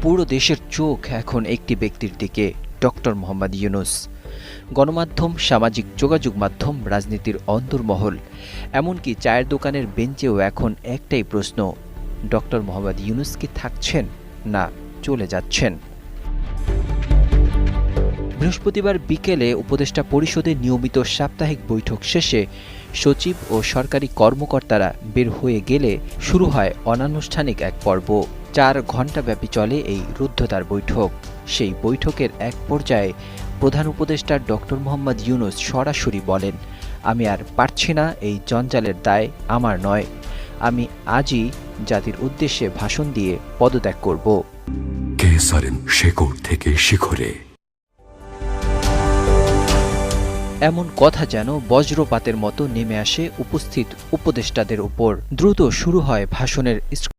পুরো দেশের চোখ এখন একটি ব্যক্তির দিকে, ডক্টর মোহাম্মদ ইউনূস। গণমাধ্যম, সামাজিক যোগাযোগ মাধ্যম, রাজনীতির অন্তর্মহল, এমনকি চায়ের দোকানের বেঞ্চেও এখন একটাই প্রশ্ন, ডক্টর মোহাম্মদ ইউনূস কি থাকছেন না চলে যাচ্ছেন? বৃহস্পতিবার বিকেলে উপদেষ্টা পরিষদের নিয়মিত সাপ্তাহিক বৈঠক শেষে সচিব ও সরকারি কর্মকর্তারা বের হয়ে গেলে শুরু হয় অনানুষ্ঠানিক এক পর্ব। 4 ঘণ্টাব্যাপী চলে এই রুদ্ধদ্বার বৈঠক। সেই বৈঠকের এক পর্যায়ে প্রধান উপদেষ্টা ডক্টর মোহাম্মদ ইউনূস সরাসরি বলেন, আমি আর পারছি না, এই জঞ্জালের দায় আমার নয়। আমি আজই জাতির উদ্দেশ্যে ভাষণ দিয়ে পদত্যাগ করব। কেসারেন শেকড় থেকে শিখরে। এমন কথা যেন বজ্রপাতের মতো নেমে আসে উপস্থিত উপদেষ্টাদের উপর। দ্রুত শুরু হয় ভাষণের